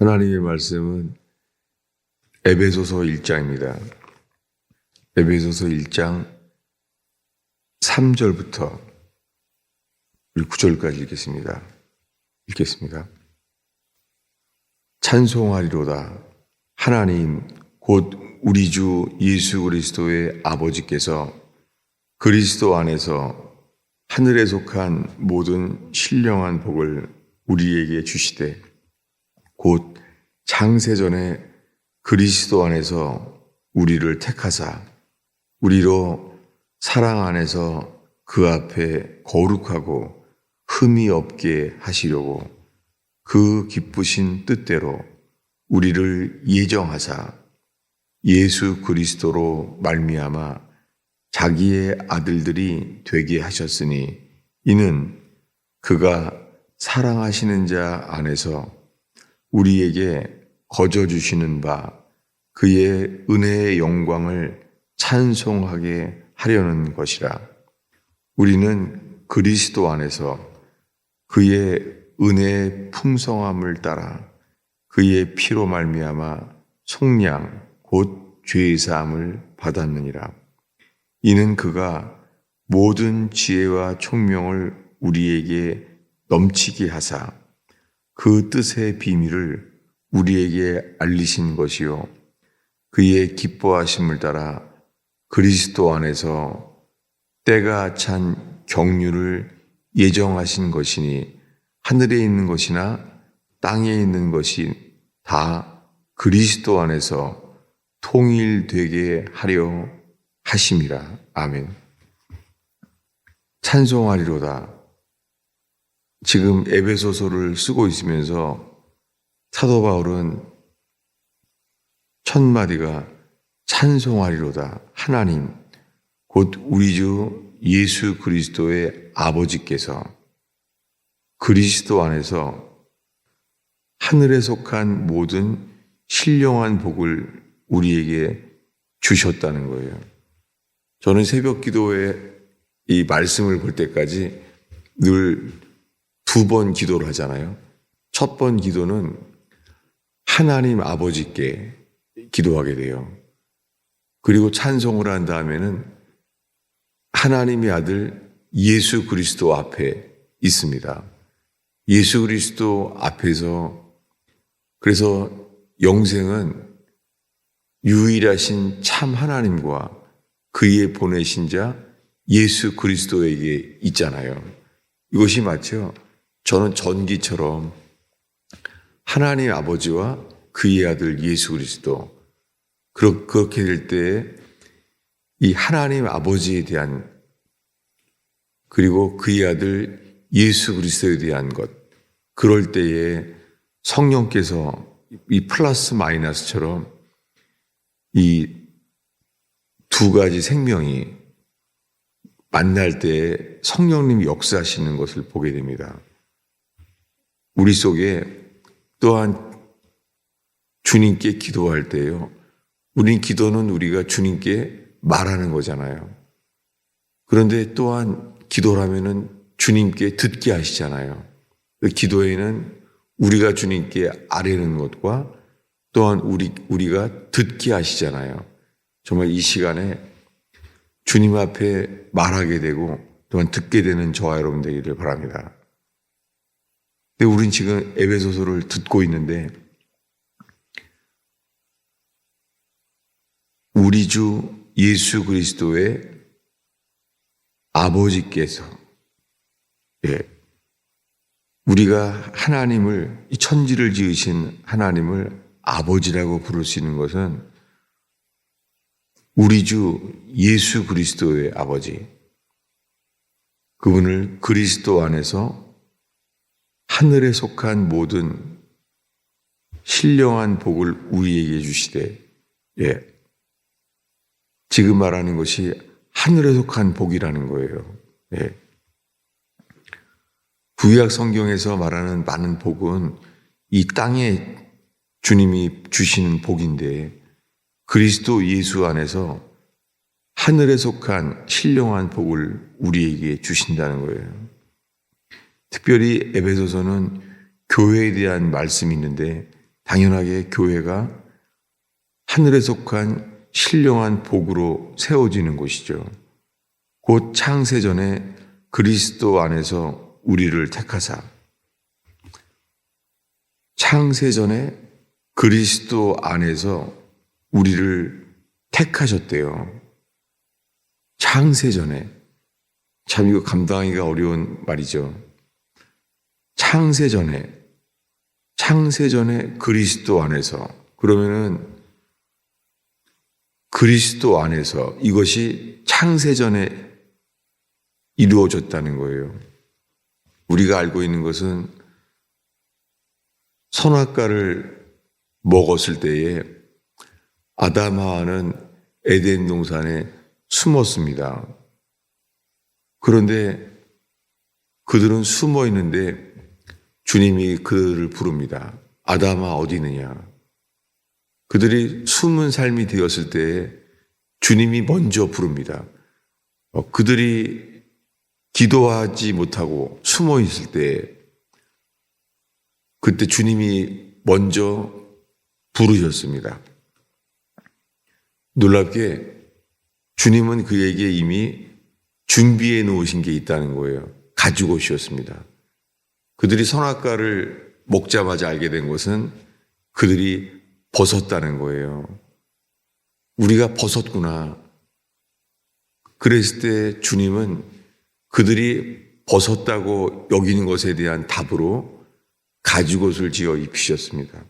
하나님의 말씀은 에베소서 1장입니다. 에베소서 1장 3절부터 우리 9절까지 읽겠습니다. 찬송하리로다. 하나님 곧 우리 주 예수 그리스도의 아버지께서 그리스도 안에서 하늘에 속한 모든 신령한 복을 우리에게 주시되 곧 창세전에 그리스도 안에서 우리를 택하사 우리로 사랑 안에서 그 앞에 거룩하고 흠이 없게 하시려고 그 기쁘신 뜻대로 우리를 예정하사 예수 그리스도로 말미암아 자기의 아들들이 되게 하셨으니 이는 그가 사랑하시는 자 안에서 우리에게 거저 주시는 바 그의 은혜의 영광을 찬송하게 하려는 것이라. 우리는 그리스도 안에서 그의 은혜의 풍성함을 따라 그의 피로 말미암아 속량 곧 죄의 사함을 받았느니라. 이는 그가 모든 지혜와 총명을 우리에게 넘치게 하사 그 뜻의 비밀을 우리에게 알리신 것이요 그의 기뻐하심을 따라 그리스도 안에서 때가 찬 경륜을 예정하신 것이니 하늘에 있는 것이나 땅에 있는 것이 다 그리스도 안에서 통일되게 하려 하심이라. 아멘. 찬송하리로다. 지금 에베소서를 쓰고 있으면서 사도 바울은 첫 마디가 찬송하리로다. 하나님 곧 우리 주 예수 그리스도의 아버지께서 그리스도 안에서 하늘에 속한 모든 신령한 복을 우리에게 주셨다는 거예요. 저는 새벽 기도에 이 말씀을 볼 때까지 늘 2번 기도를 하잖아요. 첫 번 기도는 하나님 아버지께 기도하게 돼요. 그리고 찬송을 한 다음에는 하나님의 아들 예수 그리스도 앞에 있습니다. 예수 그리스도 앞에서 그래서 영생은 유일하신 참 하나님과 그의 보내신 자 예수 그리스도에게 있잖아요. 이것이 마치 저는 전기처럼 하나님 아버지와 그의 아들 예수 그리스도 그렇게 될 때 이 하나님 아버지에 대한 그리고 그의 아들 예수 그리스도에 대한 것 그럴 때에 성령께서 이 플러스 마이너스처럼 이 두 가지 생명이 만날 때 성령님이 역사하시는 것을 보게 됩니다. 우리 속에 또한 주님께 기도할 때요. 우린 기도는 우리가 주님께 말하는 거잖아요. 그런데 또한 기도를 하면은 주님께 듣게 하시잖아요. 기도에는 우리가 주님께 아뢰는 것과 또한 우리가 듣게 하시잖아요. 정말 이 시간에 주님 앞에 말하게 되고 또한 듣게 되는 저와 여러분 되기를 바랍니다. 근데 우린 지금 에베소서를 듣고 있는데 우리 주 예수 그리스도의 아버지께서 우리가 하나님을 이 천지를 지으신 하나님을 아버지라고 부를 수 있는 것은 우리 주 예수 그리스도의 아버지 그분을 그리스도 안에서 하늘에 속한 모든 신령한 복을 우리에게 주시되 지금 말하는 것이 하늘에 속한 복이라는 거예요. 구약 성경에서 말하는 많은 복은 이 땅에 주님이 주시는 복인데 그리스도 예수 안에서 하늘에 속한 신령한 복을 우리에게 주신다는 거예요. 특별히 에베소서는 교회에 대한 말씀이 있는데 당연하게 교회가 하늘에 속한 신령한 복으로 세워지는 곳이죠. 곧 창세전에 그리스도 안에서 우리를 택하사, 창세전에 그리스도 안에서 우리를 택하셨대요. 창세전에. 참 이거 감당하기가 어려운 말이죠. 창세전에 그리스도 안에서. 그러면은 그리스도 안에서 이것이 창세전에 이루어졌다는 거예요. 우리가 알고 있는 것은 선악과를 먹었을 때에 아담 하와는 에덴 동산에 숨었습니다. 그런데 그들은 숨어 있는데 주님이 그들을 부릅니다. 아담아 어디 있느냐? 그들이 숨은 삶이 되었을 때에 주님이 먼저 부릅니다. 그들이 기도하지 못하고 숨어 있을 때 그때 주님이 먼저 부르셨습니다. 놀랍게 주님은 그에게 이미 준비해 놓으신 게 있다는 거예요. 가지고 오셨습니다. 그들이 선악과를 먹자마자 알게 된 것은 그들이 벗었다는 거예요. 우리가 벗었구나. 그랬을 때 주님은 그들이 벗었다고 여기는 것에 대한 답으로 가죽옷을 지어 입히셨습니다.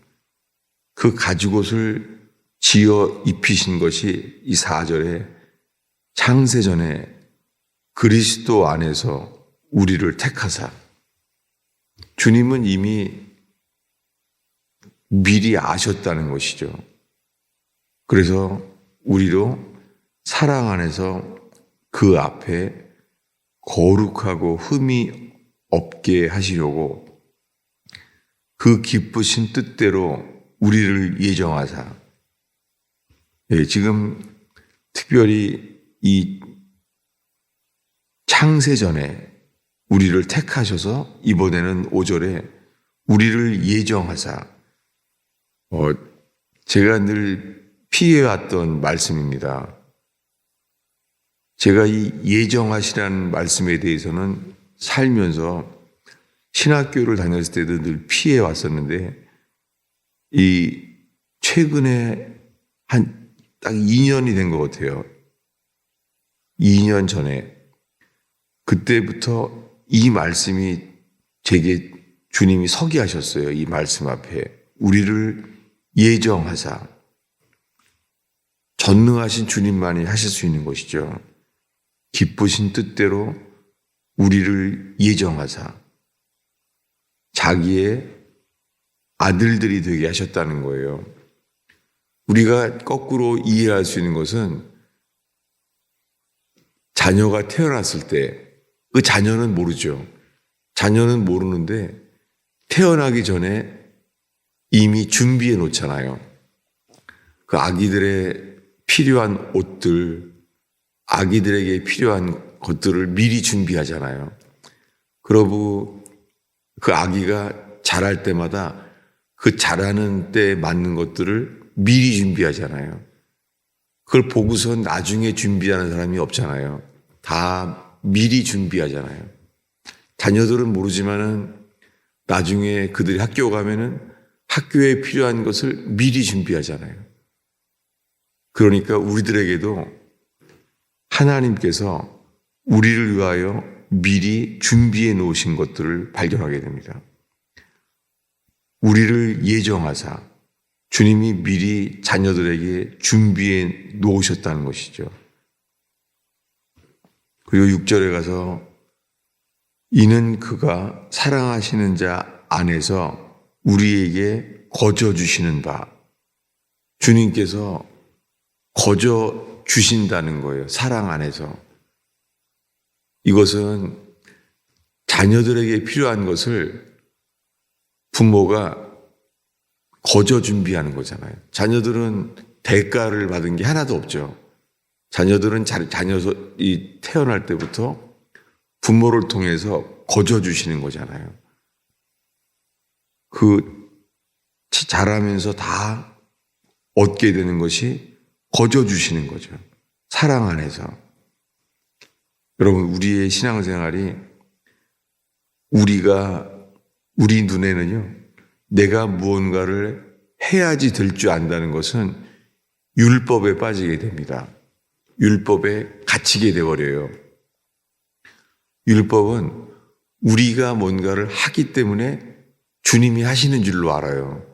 그 가죽옷을 지어 입히신 것이 이 4절에 창세전에 그리스도 안에서 우리를 택하사. 주님은 이미 미리 아셨다는 것이죠. 그래서 우리도 사랑 안에서 그 앞에 거룩하고 흠이 없게 하시려고 그 기쁘신 뜻대로 우리를 예정하사. 지금 특별히 이 창세전에 우리를 택하셔서 이번에는 5절에 우리를 예정하사. 제가 늘 피해왔던 말씀입니다. 제가 이 예정하시라는 말씀에 대해서는 살면서 신학교를 다녔을 때도 늘 피해왔었는데 이 최근에 한 딱 2년이 된 것 같아요. 2년 전에 그때부터 이 말씀이 제게 주님이 서게 하셨어요. 이 말씀 앞에 우리를 예정하사. 전능하신 주님만이 하실 수 있는 것이죠. 기쁘신 뜻대로 우리를 예정하사 자기의 아들들이 되게 하셨다는 거예요. 우리가 거꾸로 이해할 수 있는 것은 자녀가 태어났을 때 그 자녀는 모르죠. 자녀는 모르는데 태어나기 전에 이미 준비해 놓잖아요. 그 아기들의 필요한 옷들, 아기들에게 필요한 것들을 미리 준비하잖아요. 그러고 그 아기가 자랄 때마다 그 자라는 때에 맞는 것들을 미리 준비하잖아요. 그걸 보고선 나중에 준비하는 사람이 없잖아요. 다 미리 준비하잖아요. 자녀들은 모르지만은 나중에 그들이 학교 가면은 학교에 필요한 것을 미리 준비하잖아요. 그러니까 우리들에게도 하나님께서 우리를 위하여 미리 준비해 놓으신 것들을 발견하게 됩니다. 우리를 예정하사 주님이 미리 자녀들에게 준비해 놓으셨다는 것이죠. 그리고 6절에 가서 이는 그가 사랑하시는 자 안에서 우리에게 거저 주시는 바. 주님께서 거저 주신다는 거예요. 사랑 안에서. 이것은 자녀들에게 필요한 것을 부모가 거저 준비하는 거잖아요. 자녀들은 대가를 받은 게 하나도 없죠. 자녀들은 자녀이 태어날 때부터 부모를 통해서 거저 주시는 거잖아요. 자라면서 다 얻게 되는 것이 거저 주시는 거죠. 사랑 안에서. 여러분, 우리의 신앙생활이 우리 눈에는요, 내가 무언가를 해야지 될 줄 안다는 것은 율법에 빠지게 됩니다. 율법에 갇히게 되어버려요. 율법은 우리가 뭔가를 하기 때문에 주님이 하시는 줄로 알아요.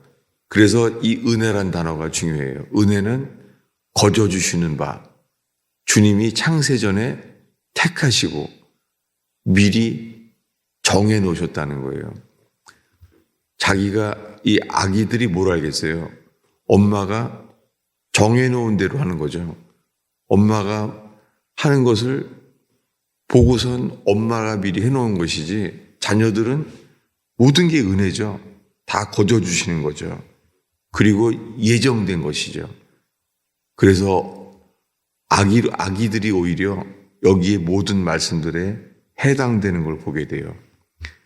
그래서 이 은혜란 단어가 중요해요. 은혜는 거저 주시는 바, 주님이 창세전에 택하시고 미리 정해 놓으셨다는 거예요. 자기가, 이 아기들이 뭘 알겠어요? 엄마가 정해 놓은 대로 하는 거죠. 엄마가 하는 것을 보고선 엄마가 미리 해놓은 것이지, 자녀들은 모든 게 은혜죠. 다 거저 주시는 거죠. 그리고 예정된 것이죠. 그래서 아기들이 오히려 여기에 모든 말씀들에 해당되는 걸 보게 돼요.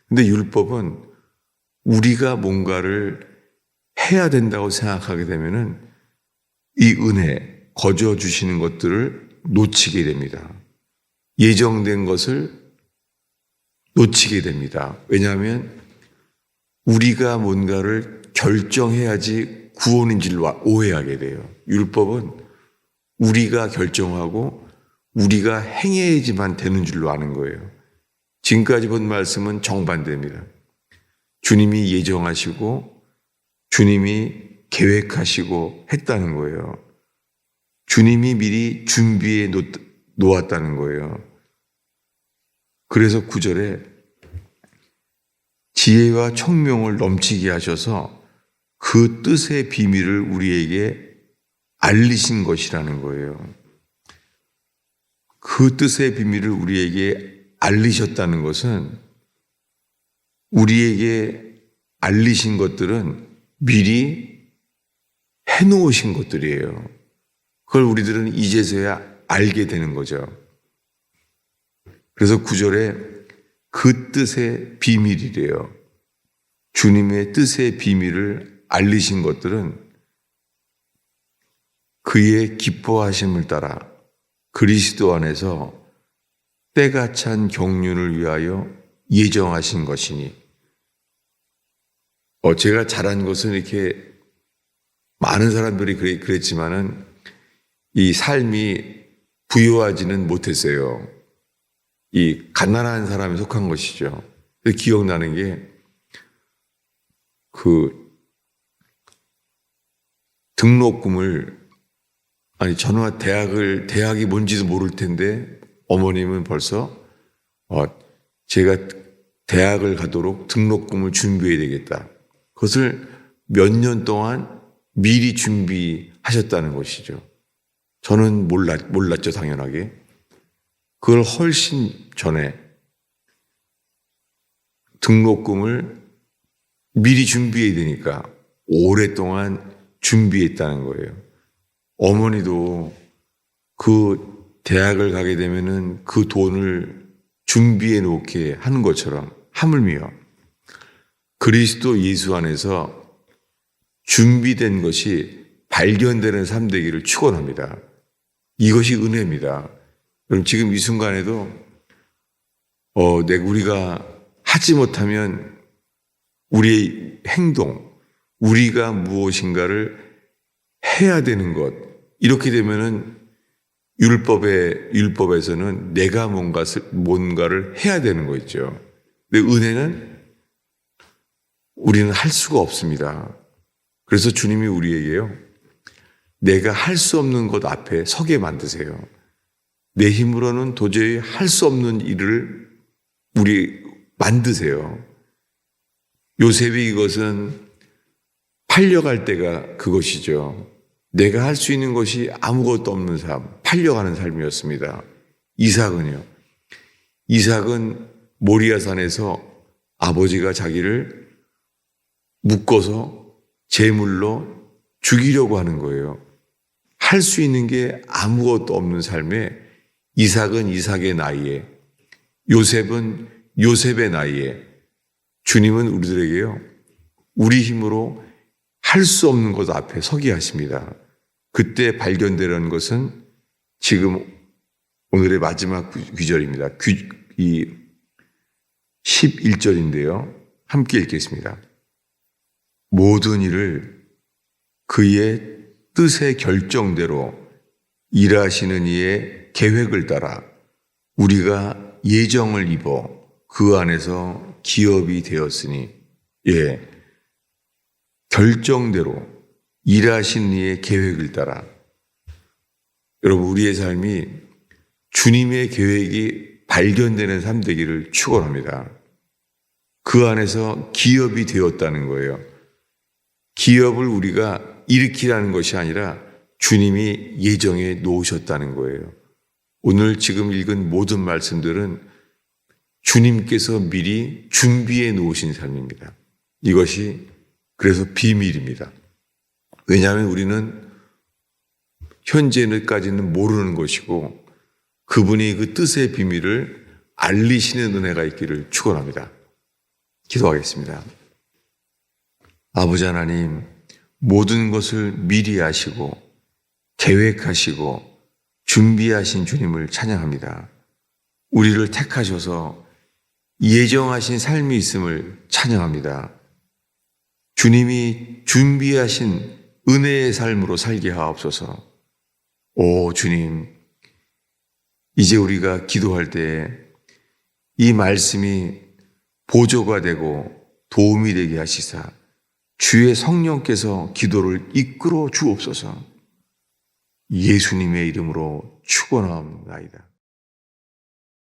근데 율법은 우리가 뭔가를 해야 된다고 생각하게 되면은 이 은혜, 거저 주시는 것들을 놓치게 됩니다. 예정된 것을 놓치게 됩니다. 왜냐하면 우리가 뭔가를 결정해야지 구원인 줄로 오해하게 돼요. 율법은 우리가 결정하고 우리가 행해야지만 되는 줄로 아는 거예요. 지금까지 본 말씀은 정반대입니다. 주님이 예정하시고 주님이 계획하시고 했다는 거예요. 주님이 미리 준비해 놓았다는 거예요. 그래서 9절에 지혜와 총명을 넘치게 하셔서 그 뜻의 비밀을 우리에게 알리신 것이라는 거예요. 그 뜻의 비밀을 우리에게 알리셨다는 것은, 우리에게 알리신 것들은 미리 해놓으신 것들이에요. 그걸 우리들은 이제서야 알게 되는 거죠. 그래서 9절에 그 뜻의 비밀이래요. 주님의 뜻의 비밀을 알리신 것들은 그의 기뻐하심을 따라 그리스도 안에서 때가 찬 경륜을 위하여 예정하신 것이니, 제가 잘한 것은 이렇게 많은 사람들이 그랬지만은 이 삶이 부유하지는 못했어요. 이 가난한 사람에 속한 것이죠. 기억나는 게 등록금을, 저는 대학이 뭔지도 모를 텐데 어머님은 벌써 제가 대학을 가도록 등록금을 준비해야 되겠다. 그것을 몇 년 동안 미리 준비하셨다는 것이죠. 저는 몰랐죠, 당연하게. 그걸 훨씬 전에 등록금을 미리 준비해야 되니까 오랫동안 준비했다는 거예요. 어머니도 그 대학을 가게 되면은 그 돈을 준비해 놓게 하는 것처럼, 하물며 그리스도 예수 안에서 준비된 것이 발견되는 삶 되기를 축원합니다. 이것이 은혜입니다. 여러분, 지금 이 순간에도 우리가 하지 못하면 우리의 행동, 우리가 무엇인가를 해야 되는 것, 이렇게 되면은 율법에서는 내가 뭔가를 해야 되는 거 있죠. 근데 은혜는 우리는 할 수가 없습니다. 그래서 주님이 우리에게요, 내가 할 수 없는 것 앞에 서게 만드세요. 내 힘으로는 도저히 할 수 없는 일을 우리 만드세요. 요셉이 이것은 팔려갈 때가 그것이죠. 내가 할 수 있는 것이 아무것도 없는 삶, 팔려가는 삶이었습니다. 이삭은 모리아산에서 아버지가 자기를 묶어서 제물로 죽이려고 하는 거예요. 할 수 있는 게 아무것도 없는 삶에 이삭은 이삭의 나이에, 요셉은 요셉의 나이에, 주님은 우리들에게요, 우리 힘으로 할 수 없는 것 앞에 서게 하십니다. 그때 발견되는 것은 지금 오늘의 마지막 구절입니다. 이 11절인데요. 함께 읽겠습니다. 모든 일을 그의 뜻의 결정대로 일하시는 이의 계획을 따라 우리가 예정을 입어 그 안에서 기업이 되었으니, 결정대로 일하시는 이의 계획을 따라. 여러분, 우리의 삶이 주님의 계획이 발견되는 삶 되기를 축원합니다. 그 안에서 기업이 되었다는 거예요. 기업을 우리가 일으키라는 것이 아니라 주님이 예정해 놓으셨다는 거예요. 오늘 지금 읽은 모든 말씀들은 주님께서 미리 준비해 놓으신 삶입니다. 이것이 그래서 비밀입니다. 왜냐하면 우리는 현재까지는 모르는 것이고 그분이 그 뜻의 비밀을 알리시는 은혜가 있기를 축원합니다. 기도하겠습니다. 아버지 하나님, 모든 것을 미리 아시고 계획하시고 준비하신 주님을 찬양합니다. 우리를 택하셔서 예정하신 삶이 있음을 찬양합니다. 주님이 준비하신 은혜의 삶으로 살게 하옵소서. 오 주님, 이제 우리가 기도할 때 이 말씀이 보조가 되고 도움이 되게 하시사 주의 성령께서 기도를 이끌어 주옵소서. 예수님의 이름으로 축원하옵나이다.